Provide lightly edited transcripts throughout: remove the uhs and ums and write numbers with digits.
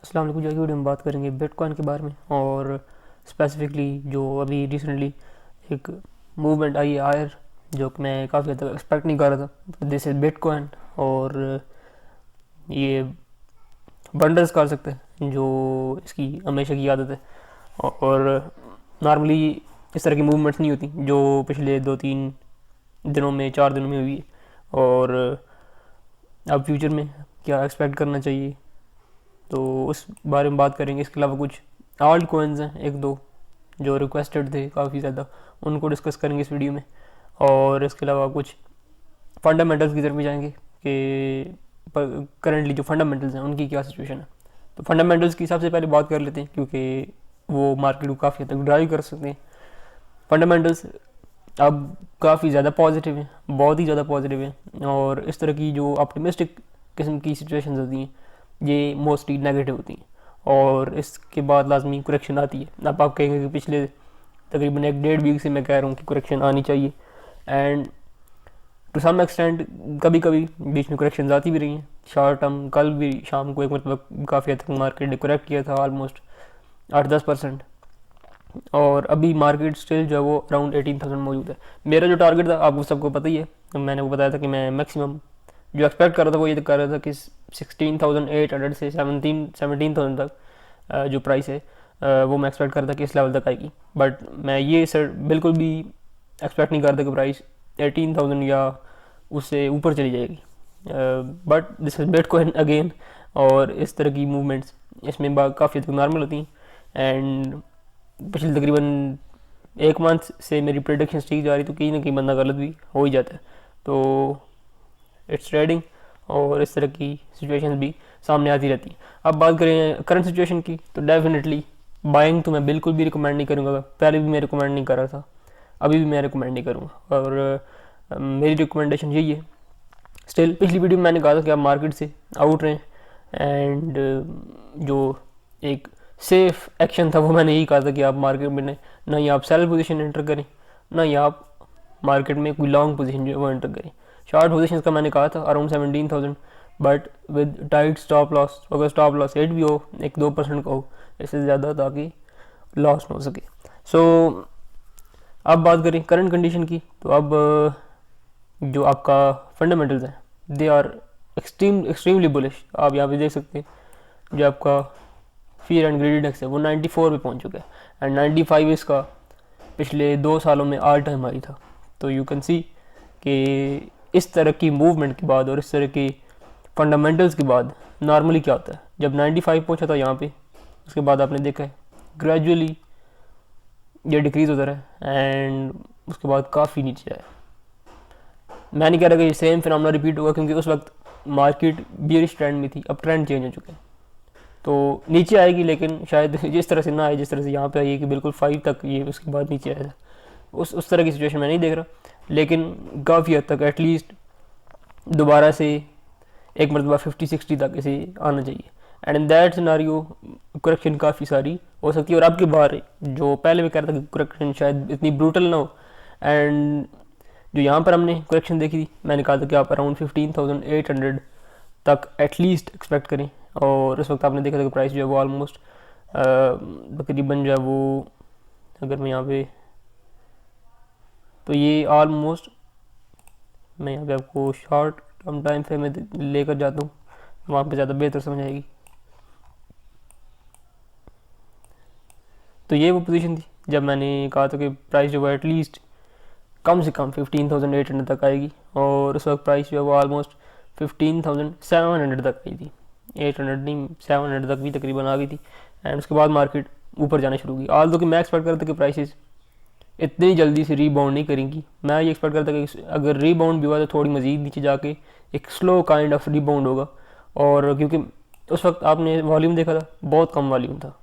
अस्सलाम वालेकुम। जो कि वीडियो में बात करेंगे बिटकॉइन के बारे में और स्पेसिफिकली जो अभी रिसेंटली एक मूवमेंट आई है आयर, जो कि मैं काफ़ी हद तक एक्सपेक्ट नहीं कर रहा था। This is bitcoin. और ये बंडर्स कर सकते हैं जो इसकी हमेशा की आदत है। और नॉर्मली इस तरह की मूवमेंट्स नहीं होती जो पिछले 2-3 दिनों में 4 दिनों में हुई है। और अब फ्यूचर में क्या एक्सपेक्ट करना चाहिए, तो उस बारे में बात करेंगे। इसके अलावा कुछ आल्ट कोइंस हैं एक दो जो रिक्वेस्टेड थे काफ़ी ज़्यादा, उनको डिस्कस करेंगे इस वीडियो में। और इसके अलावा कुछ फंडामेंटल्स की तरफ भी जाएंगे कि करंटली जो फंडामेंटल्स हैं उनकी क्या सिचुएशन है। तो फंडामेंटल्स की सबसे पहले बात कर लेते हैं क्योंकि वो मार्केट को काफ़ी हद तक ड्राइव कर सकते हैं। फंडामेंटल्स अब काफ़ी ज़्यादा पॉजिटिव हैं, बहुत ही ज़्यादा पॉजिटिव हैं। और इस तरह की जो ऑप्टिमिस्टिक किस्म की सिचुएशंस होती हैं ये मोस्टली नेगेटिव होती हैं और इसके बाद लाजमी करेक्शन आती है। अब आप कहेंगे कि पिछले तकरीबन 1-1.5 वीक से मैं कह रहा हूँ कि करेक्शन आनी चाहिए, एंड टू सम एक्सटेंट कभी कभी बीच में करेक्शन आती भी रही हैं। शॉर्ट टर्म कल भी शाम को एक मतलब काफ़ी हद तक मार्केट ने करेक्ट किया था, ऑलमोस्ट 8-10%। और अभी मार्केट स्टिल जो है वो अराउंड 18,000 मौजूद है। मेरा जो टारगेट था आपको सबको पता ही है, तो मैंने वो बताया था कि मैं मैक्सिमम जो एक्सपेक्ट कर रहा था वो ये कर रहा था कि 16,800 से 17,000 तक जो प्राइस है वो मैं एक्सपेक्ट कर रहा था कि इस लेवल तक आएगी। बट मैं ये सर बिल्कुल भी एक्सपेक्ट नहीं करता कि प्राइस 18,000 या उससे ऊपर चली जाएगी। But this is bitcoin again, और इस तरह की मूवमेंट्स इसमें काफ़ी हद तक नॉर्मल होती हैं। एंड पिछले तकरीबन एक मंथ से मेरी प्रेडिक्शन ठीक जा रही, तो कहीं ना कहीं बंदा गलत भी हो ही जाता है। तो इट्स ट्रेडिंग और इस तरह की सिचुएशंस भी सामने आती रहती हैं। अब बात करें करंट सिचुएशन की, तो डेफिनेटली बाइंग तो मैं बिल्कुल भी रिकमेंड नहीं करूँगा। पहले भी मैं रिकमेंड नहीं कर रहा था, अभी भी मैं रिकमेंड नहीं करूँगा। और मेरी रिकमेंडेशन यही है। स्टिल पिछली वीडियो में मैंने कहा था कि आप मार्केट से आउट रहें, एंड जो एक सेफ एक्शन था वो मैंने यही कहा था कि आप मार्केट में ना ही आप सेल पोजीशन एंटर करें, ना ही आप मार्केट में कोई लॉन्ग पोजीशन जो है वो एंटर करें। शॉर्ट पोजीशंस का मैंने कहा था around 17,000, but with tight stop loss. अगर स्टॉप लॉस 8 भी हो, 1-2% का हो, इससे ज़्यादा, ताकि लॉस ना हो सके। सो अब बात करें करंट कंडीशन की, तो अब जो आपका फंडामेंटल्स हैं दे आर एक्सट्रीमली बुलिश। आप यहाँ पे देख सकते हैं जो आपका फियर एंड ग्रीडीनेस है वो 94 पे पहुँच चुका है, एंड 95 इसका पिछले 2 सालों में ऑल टाइम हाई था। तो यू कैन सी कि इस तरह की मूवमेंट के बाद और इस तरह के फंडामेंटल्स के बाद नॉर्मली क्या होता है, जब 95 पहुंचा था यहाँ पे, उसके बाद आपने देखा है ग्रेजुअली ये डिक्रीज होता रहा एंड उसके बाद काफ़ी नीचे आया। मैं नहीं कह रहा कि सेम फिनोमेना रिपीट होगा, क्योंकि उस वक्त मार्केट बियरिश ट्रेंड में थी, अब ट्रेंड चेंज हो चुका है। तो नीचे आएगी, लेकिन शायद जिस तरह से ना आए जिस तरह से यहाँ पे आई है कि बिल्कुल 5 तक ये उसके बाद नीचे आया था, उस तरह की सिचुएशन मैं नहीं देख रहा। लेकिन काफ़ी हद तक एटलीस्ट दोबारा से एक मरतबा 50-60 तक इसे आना चाहिए, and in that scenario correction काफ़ी सारी हो सकती है। और अब की बार जो पहले मैं कह रहा था कि करेक्शन शायद इतनी ब्रूटल ना हो, एंड जो यहाँ पर हमने करेक्शन देखी थी, मैंने कहा था कि आप अराउंड 15,800 तक एटलीस्ट एक्सपेक्ट करें। और इस वक्त आपने देखा था कि प्राइस जो है वो ऑलमोस्ट तकरीबन जो है वो, अगर मैं यहाँ पे, तो ये ऑलमोस्ट, मैं यहाँ पे आपको शॉर्ट टर्म टाइम फ्रेम में लेकर जाता हूँ, वहाँ पे ज़्यादा बेहतर समझ आएगी। तो ये वो पोजीशन थी जब मैंने कहा था कि प्राइस जो है एटलीस्ट कम से कम 15,800 तक आएगी, और उस वक्त प्राइस जो है वो ऑलमोस्ट 15,700 तक आई थी। 800 नहीं, 700 तक भी तकरीबन आ गई थी, एंड उसके बाद मार्केट ऊपर जाना शुरू हुई। आल दो कि मैं एक्सपेक्ट कर रहा था कि प्राइसेस इतनी जल्दी से रीबाउंड नहीं करेंगी। मैं ये एक्सपेक्ट करता कि अगर रीबाउंड भी हुआ तो थोड़ी मज़ीद नीचे जाके एक स्लो काइंड ऑफ रीबाउंड होगा। और क्योंकि उस वक्त आपने वॉल्यूम देखा था, बहुत कम वॉल्यूम था,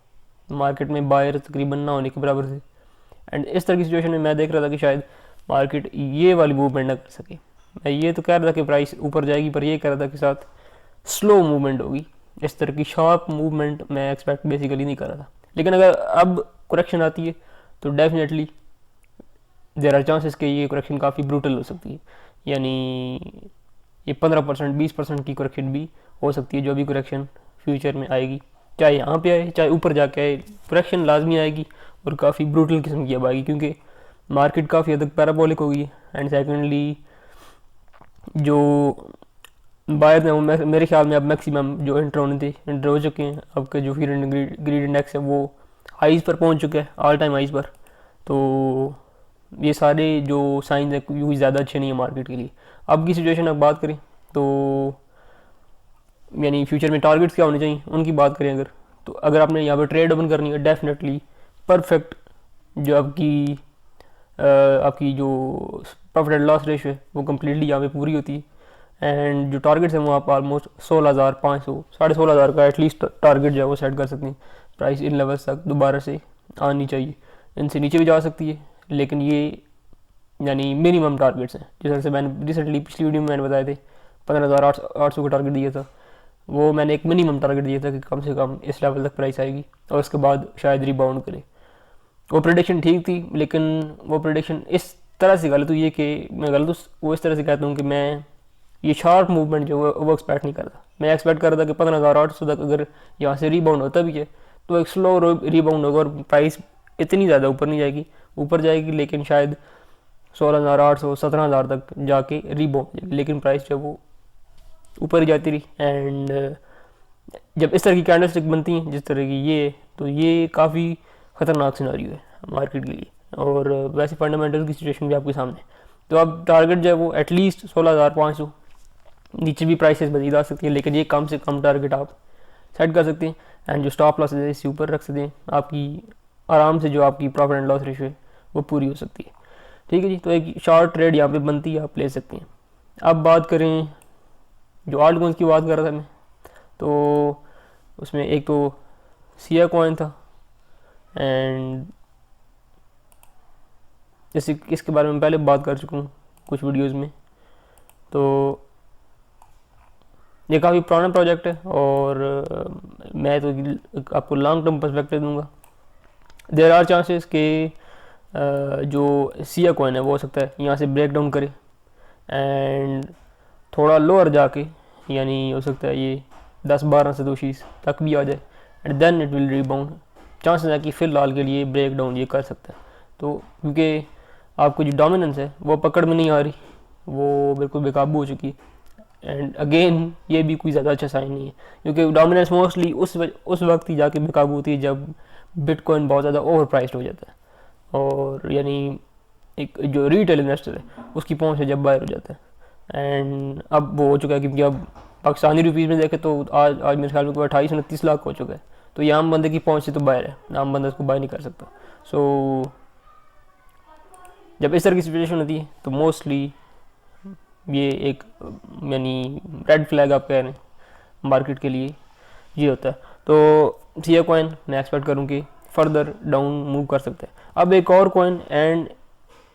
मार्केट में बायर तकरीबन ना होने के बराबर थे। एंड इस तरह की सिचुएशन में मैं देख रहा था कि शायद मार्केट ये वाली मूवमेंट ना कर सके। मैं ये तो कह रहा था कि प्राइस ऊपर जाएगी, पर ये कह रहा था कि साथ स्लो मूवमेंट होगी। इस तरह की शार्प मूवमेंट मैं एक्सपेक्ट बेसिकली नहीं कर रहा था। लेकिन अगर अब करेक्शन आती है तो डेफिनेटली देर आर चांसेस कि ये करेक्शन काफ़ी ब्रूटल हो सकती है, यानी ये 15%, 20% की करेक्शन भी हो सकती है जो भी करेक्शन फ्यूचर में आएगी। चाहे यहाँ पे आए चाहे ऊपर जाके आए, करेक्शन लाजमी आएगी और काफ़ी ब्रूटल किस्म की अब आएगी, क्योंकि मार्केट काफ़ी हद तक पैराबोलिक हो गई है। एंड सेकेंडली जो बायर हैं वो मेरे ख्याल में अब मैक्सिमम जो इंटर होने थे इंटर हो चुके हैं। अब के जो फिर ग्रीड इंडेक्स है वो हाइज पर पहुंच चुका है, ऑल टाइम हाइज पर। तो ये सारे जो साइंस हैं कोई ज़्यादा अच्छे नहीं है मार्केट के लिए। अब की सिचुएशन अब बात करें तो यानी फ्यूचर में टारगेट्स क्या होने चाहिए उनकी बात करें अगर, तो अगर आपने यहाँ पर ट्रेड ओपन करनी है डेफिनेटली परफेक्ट जो आपकी जो प्रॉफिट एंड लॉस रेशो है वो कम्प्लीटली यहाँ पे पूरी होती है। एंड जो टारगेट्स हैं वो आप ऑलमोस्ट 16,500 16,500 का एटलीस्ट टारगेट जो है वो सेट कर सकते हैं। प्राइस इन लेवल्स तक दोबारा से आनी चाहिए, इनसे नीचे भी जा सकती है, लेकिन ये यानी मिनिमम टारगेट्स हैं। जिस तरह से मैंने रिसेंटली पिछली वीडियो में मैंने बताए थे 15,800 का टारगेट दिया था, वो मैंने एक मिनिमम टारगेट दिया था कि कम से कम इस लेवल तक प्राइस आएगी और उसके बाद शायद रिबाउंड करे। वो प्रेडिक्शन ठीक थी, लेकिन वो प्रेडिक्शन इस तरह से गलत हुई है कि मैं गलत वो इस तरह से कहता हूँ कि मैं ये शार्प मूवमेंट जो वो एक्सपेक्ट नहीं करता। मैं एक्सपेक्ट कर रहा था कि 15,800 तक अगर यहाँ से रीबाउंड होता भी है तो एक स्लो रीबाउंड होगा और प्राइस इतनी ज़्यादा ऊपर नहीं जाएगी, ऊपर जाएगी लेकिन शायद 16,800 17,000 तक जाके रीबाउंड हो जाएगी, लेकिन प्राइस जो वो ऊपर ही जाती रही। एंड जब इस तरह की कैंडलस्टिक बनती हैं जिस तरह की ये, तो ये काफ़ी ख़तरनाक सिनारियो है मार्केट के लिए, और वैसे फंडामेंटल की सिचुएशन भी आपके सामने। तो अब टारगेट जो है वो एटलीस्ट 16,500, नीचे भी प्राइसेस बदली जा सकती है, लेकिन ये कम से कम टारगेट आप सेट कर सकते हैं। एंड जो स्टॉप लॉस है इससे ऊपर रख सकते हैं, आपकी आराम से जो आपकी प्रॉफिट एंड लॉस रेशियो है वो पूरी हो सकती है। ठीक है जी, तो एक शॉर्ट ट्रेड यहाँ पे बनती है, आप ले सकते हैं। अब बात करें जो आल्ट कॉइन्स की बात कर रहा था मैं, तो उसमें एक तो सिया कॉइन था, एंड जैसे इसके बारे में पहले बात कर चुका हूँ कुछ वीडियोज़ में। तो ये काफ़ी पुराना प्रोजेक्ट है और मैं तो आपको लॉन्ग टर्म पर्सपेक्टिव दूंगा। देयर आर चांसेस कि जो सिया कॉइन है वो हो सकता है यहाँ से ब्रेक डाउन करे एंड थोड़ा लोअर जाके, यानी हो सकता है ये 10-12 सदोशीज़ तक भी आ जाए and then it will rebound. Chances है कि फ़िलहाल के लिए ब्रेक डाउन ये कर सकता है। तो क्योंकि आपको जो डोमिनेंस है वो पकड़ में नहीं आ रही, वो बिल्कुल बेकाबू हो चुकी है। एंड अगेन ये भी कोई ज़्यादा अच्छा साइन नहीं है, क्योंकि डोमिनेंस मोस्टली उस वक्त ही जाके बेकाबू होती है जब बिटकॉइन बहुत ज़्यादा ओवर प्राइस्ड हो जाता है, और यानी एक जो रिटेल इन्वेस्टर है उसकी पहुंच से जब बाहर हो जाता है। एंड अब वो हो चुका है, क्योंकि अब पाकिस्तानी रुपीज़ में देखें तो आज मेरे ख्याल में कोई 28-29 लाख हो चुका है। तो ये आम बंदे की पहुंच से तो बाहर है, आम बंदा इसको बाय नहीं कर सकता। सो जब इस तरह की सिचुएशन होती है तो मोस्टली ये एक यानी रेड फ्लैग आप कह रहे हैं मार्केट के लिए ये होता है। तो सिया कॉइन मैं एक्सपेक्ट करूँ कि फर्दर डाउन मूव कर सकता है। अब एक और कॉइन, एंड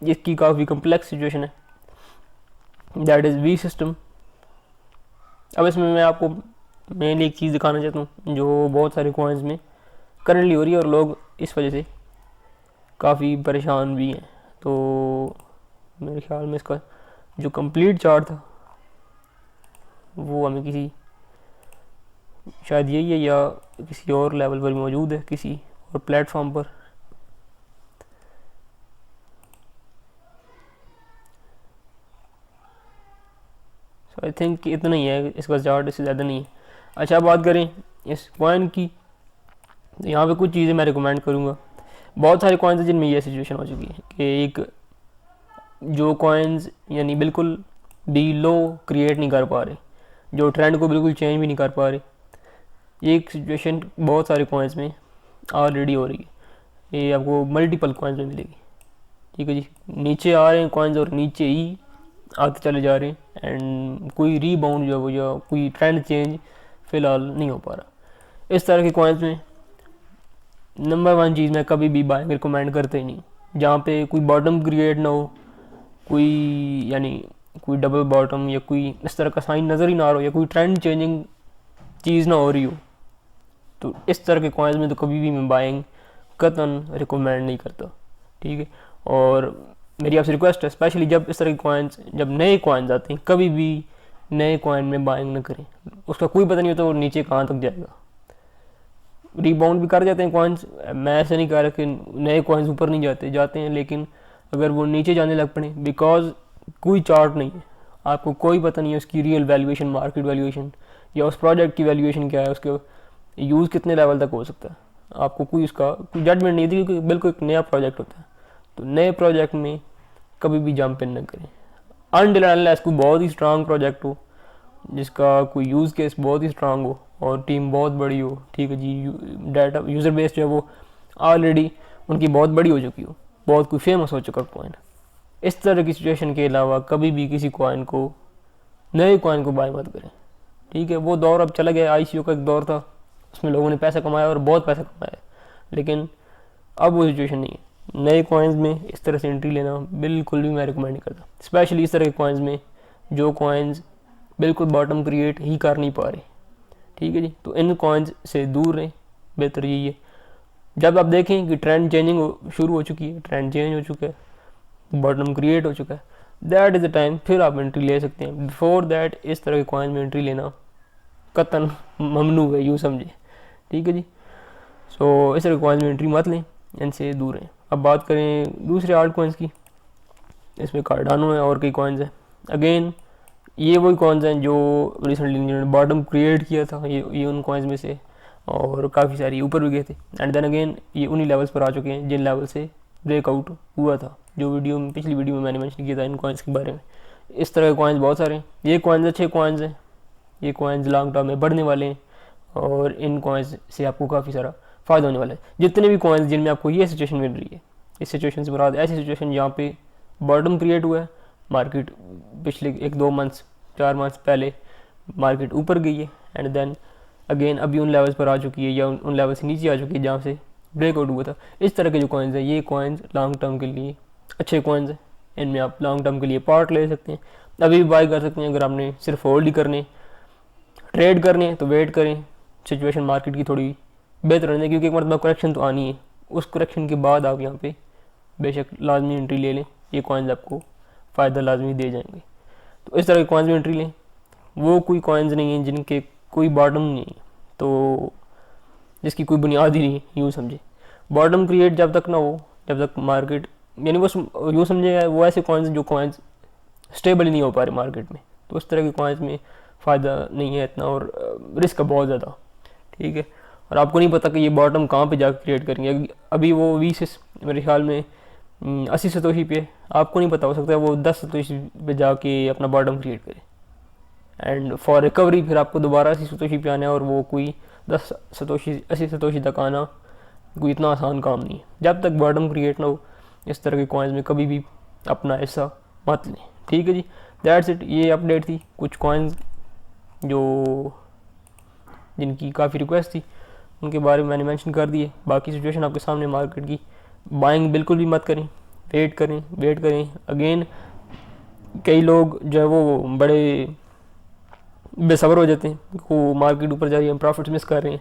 इसकी काफ़ी कम्प्लेक्स सिचुएशन है, दैट इज़ वी सिस्टम। अब इसमें मैं आपको मेनली एक चीज़ दिखाना चाहता हूँ जो बहुत सारे कॉइन्स में करंटली हो रही है और लोग इस वजह से काफ़ी परेशान भी हैं। तो मेरे ख्याल में इसका जो कंप्लीट चार्ट था वो हमें किसी शायद यही है या किसी और लेवल पर मौजूद है, किसी और प्लेटफॉर्म पर। सो आई थिंक इतना ही है इसका चार्ट, इससे ज़्यादा नहीं है। अच्छा, बात करें इस कॉइन की, तो यहाँ पे कुछ चीज़ें मैं रिकमेंड करूँगा। बहुत सारे कॉइन्स हैं जिनमें ये सिचुएशन हो चुकी है कि एक जो कॉइन्स यानी बिल्कुल भी लो क्रिएट नहीं कर पा रहे, जो ट्रेंड को बिल्कुल चेंज भी नहीं कर पा रहे। एक सिचुएशन बहुत सारे कॉइन्स में ऑलरेडी हो रही है, ये आपको मल्टीपल कॉइन्स में मिलेगी। ठीक है जी, नीचे आ रहे हैं कॉइन्स और नीचे ही आते चले जा रहे हैं, एंड कोई रीबाउंड जो है या कोई ट्रेंड चेंज फ़िलहाल नहीं हो पा रहा। इस तरह के कॉइन्स में नंबर 1 चीज़ मैं कभी भी बाइंग रिकमेंड करते ही नहीं, जहाँ पे कोई बॉटम क्रिएट ना हो, कोई यानी कोई डबल बॉटम या कोई इस तरह का साइन नज़र ही ना आ रहा हो, या कोई ट्रेंड चेंजिंग चीज़ ना हो रही हो। तो इस तरह के कॉइन्स में तो कभी भी मैं बाइंग कतन रिकमेंड नहीं करता। ठीक है, और मेरी आपसे रिक्वेस्ट है, स्पेशली जब इस तरह के कॉइन्स, जब नए कॉइन्स आते हैं, कभी भी नए कॉइन में बाइंग ना करें। उसका कोई पता नहीं होता वो नीचे कहाँ तक जाएगा। रीबाउंड भी कर जाते हैं कॉइन्स। मैं ऐसे नहीं कह रहा कि नए कॉइन्स ऊपर नहीं जाते हैं, लेकिन अगर वो नीचे जाने लग पड़े बिकॉज कोई चार्ट नहीं है, आपको कोई पता नहीं है उसकी रियल वैल्यूएशन, मार्केट वैल्यूएशन या उस प्रोजेक्ट की वैल्यूएशन क्या है, उसके यूज़ कितने लेवल तक हो सकता है, आपको कोई उसका जजमेंट नहीं थी, क्योंकि बिल्कुल एक नया प्रोजेक्ट होता है। तो नए प्रोजेक्ट में कभी भी जंप इन न करें अनटिल अनलेस कोई बहुत ही स्ट्रांग प्रोजेक्ट हो, जिसका कोई यूज़ केस बहुत ही स्ट्रांग हो और टीम बहुत बड़ी हो, ठीक है जी, डाटा यूज़र बेस जो है वो ऑलरेडी उनकी बहुत बड़ी हो चुकी हो, बहुत कोई फेमस हो चुका कॉइन। इस तरह की सिचुएशन के अलावा कभी भी किसी कॉइन को, नए कॉइन को बाय मत करें, ठीक है। वो दौर अब चला गया, ICO का एक दौर था, उसमें लोगों ने पैसा कमाया और बहुत पैसा कमाया, लेकिन अब वो सिचुएशन नहीं है। नए कॉइन्स में इस तरह से एंट्री लेना बिल्कुल भी मैं रिकमेंड नहीं करता, स्पेशली इस तरह के कॉइन्स में जो कॉइन्स बिल्कुल बॉटम क्रिएट ही कर नहीं पा रहे, ठीक है जी। तो इन कॉइन्स से दूर रहें, बेहतर यही है। जब आप देखें कि ट्रेंड चेंजिंग शुरू हो चुकी है, ट्रेंड चेंज हो चुका है, बॉटम क्रिएट हो चुका है, दैट इज़ द टाइम फिर आप एंट्री ले सकते हैं। बिफोर दैट इस तरह के कॉइन में एंट्री लेना कतन ममनू है, यूँ समझे, ठीक है जी। सो इस तरह के कॉइन में एंट्री मत लें, इनसे दूर रहें। अब बात करें दूसरे आर्ट कॉइन्स की, इसमें कार्डानो है और कई कॉइन्स हैं। अगेन ये वही कॉइन्स हैं जो रिसेंटली जिन्होंने बॉटम क्रिएट किया था, ये उन कॉइन्स में से, और काफ़ी सारी ऊपर भी गए थे, एंड देन अगेन ये उन्हीं लेवल्स पर आ चुके हैं जिन लेवल से ब्रेकआउट हुआ था, जो वीडियो में, पिछली वीडियो में मैंने मेंशन किया था इन कॉइन्स के बारे में। इस तरह के कॉइन्स बहुत सारे हैं, ये कॉइन्स अच्छे कॉइन्स हैं, ये कॉइन्स लॉन्ग टर्म में बढ़ने वाले हैं और इन कॉइन्स से आपको काफ़ी सारा फ़ायदा होने वाला है। जितने भी कॉइन्स जिनमें आपको ये सिचुएशन मिल रही है, इस सिचुएशन से मुराद ऐसी सिचुएशन जहाँ पे बॉटम क्रिएट हुआ है, मार्केट पिछले 1-2 मंथ्स 4 मंथ्स पहले मार्केट ऊपर गई है, एंड देन अगेन अभी उन लेवल्स पर आ चुकी है या उन लेवल से नीचे आ चुकी है जहाँ से ब्रेकआउट हुआ था। इस तरह के जो कॉइन्स हैं, ये कॉइन्स लॉन्ग टर्म के लिए अच्छे कॉइन्स हैं, इनमें आप लॉन्ग टर्म के लिए पार्ट ले सकते हैं, अभी भी बाय कर सकते हैं। अगर आपने सिर्फ होल्ड ही करने, ट्रेड करने तो वेट करें सिचुएशन मार्केट की थोड़ी बेहतर होने, क्योंकि एक मतलब करेक्शन तो आनी है, उस करेक्शन के बाद आप यहाँ पे बेशक लाजमी एंट्री ले लें, ये कॉइन्स आपको फ़ायदा लाजमी दे जाएंगे। तो इस तरह के कॉइन्स में एंट्री लें। वो कोई कॉइन्स नहीं हैं जिनके कोई बॉटम नहीं है, तो जिसकी कोई बुनियाद ही नहीं है, यूँ समझे। बॉटम क्रिएट जब तक ना हो, जब तक मार्केट, यानी बस यूँ समझे वो ऐसे कॉइन्स जो कॉइन्स स्टेबल नहीं हो पा रहे मार्केट में, तो उस तरह के कॉइन्स में फ़ायदा नहीं है इतना, और रिस्क बहुत ज़्यादा, ठीक है। और आपको नहीं पता कि ये बॉटम कहाँ पे जाकर क्रिएट करेंगे। अभी वो 20 मेरे ख्याल में 80 सतोशी पे, आपको नहीं पता, हो सकता है वो 10 सतोशी पे जाके अपना बॉटम क्रिएट करे, एंड फॉर रिकवरी फिर आपको दोबारा 80 सतोशी पे आना है, और वो कोई 10 सतोशी 80 सतोशी तक आना कोई इतना आसान काम नहीं है। जब तक बॉटम क्रिएट ना हो, इस तरह के कॉइन्स में कभी भी अपना हिस्सा मत लें, ठीक है जी। दैट्स इट, ये अपडेट थी कुछ कॉइन्स जो जिनकी काफ़ी रिक्वेस्ट थी, उनके बारे में मैंने मेंशन कर दिए। बाकी सिचुएशन आपके सामने मार्केट की, बाइंग बिल्कुल भी मत करें, वेट करें। अगेन कई लोग जो है वो बड़े बेसब्र हो जाते हैं, वो मार्केट ऊपर जा रही है, हम प्रॉफिट्स मिस कर रहे हैं।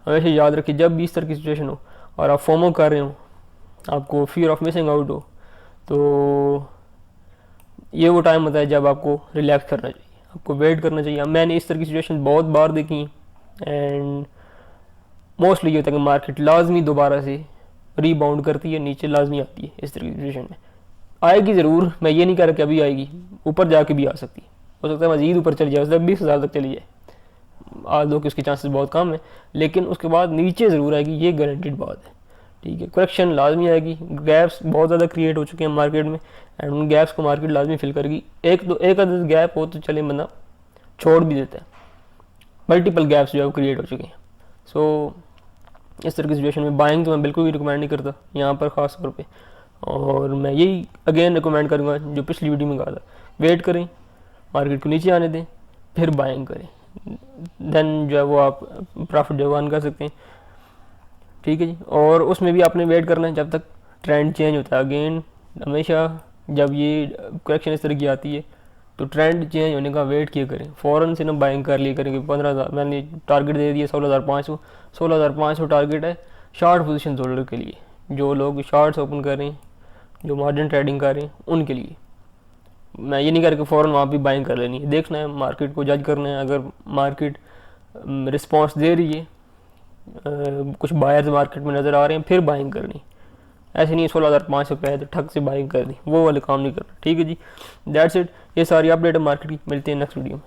हमेशा याद रखिए, जब भी इस तरह की सिचुएशन हो और आप फोमो कर रहे हो, आपको फियर ऑफ मिसिंग आउट हो, तो ये वो टाइम होता है जब आपको रिलैक्स करना चाहिए, आपको वेट करना चाहिए। मैंने इस तरह की सिचुएशन बहुत बार देखी, एंड मोस्टली ये होता है कि मार्केट लाजमी दोबारा से रीबाउंड करती है, नीचे लाजमी आती है। इस तरह की सिचुएशन में आएगी ज़रूर, मैं ये नहीं कह रहा कि अभी आएगी, ऊपर जाके भी आ सकती है, हो सकता है मज़ीद ऊपर चली जाए, मतलब 20,000 तक चली जाए, आज दो कि उसके चांसेस बहुत कम है, लेकिन उसके बाद नीचे ज़रूर आएगी, ये गारंटीड बात है, ठीक है। करेक्शन लाजमी आएगी, गैप्स बहुत ज़्यादा क्रिएट हो चुके हैं मार्केट में, एंड उन गैप्स को मार्केट लाजमी फिल करेगी। एक अदर गैप हो तो चले, बंदा छोड़ भी देता है, मल्टीपल गैप्स जो है वो क्रिएट हो चुके हैं। सो इस तरह की सिचुएशन में बाइंग तो मैं बिल्कुल भी रिकमेंड नहीं करता यहाँ पर ख़ास तौर पे, और मैं यही अगेन रिकमेंड करूँगा जो पिछली वीडियो में कहा था, वेट करें, मार्केट को नीचे आने दें, फिर बाइंग करें, देन जो है वो आप प्रॉफिट जो अर्न कर सकते हैं, ठीक है जी। और उसमें भी आपने वेट करना है जब तक ट्रेंड चेंज होता है। अगेन हमेशा जब ये करेक्शन इस तरह की आती है तो ट्रेंड चेंज होने का वेट किया करें, फ़ौरन से ना बाइंग कर लिया करें कि 15,000 मैंने टारगेट दे दिया 16,500 टारगेट है शॉर्ट पोजीशन होल्डर के लिए, जो लोग शॉर्ट्स ओपन कर रहे हैं, जो मार्जिन ट्रेडिंग कर रहे हैं उनके लिए। मैं ये नहीं कर कि फ़ौरन वहाँ भी बाइंग कर लेनी है, देखना है मार्केट को, जज करना है। अगर मार्केट रिस्पॉन्स दे रही है कुछ बायर्स मार्केट में नज़र आ रहे हैं फिर बाइंग करनी। ऐसे नहीं 16,500 पे है तो ठग से बाइंग करनी, वो वाले काम नहीं करना। ठीक है जी, दैट्स इट। ये सारी अपडेट है मार्केट की, मिलते हैं नेक्स्ट वीडियो में।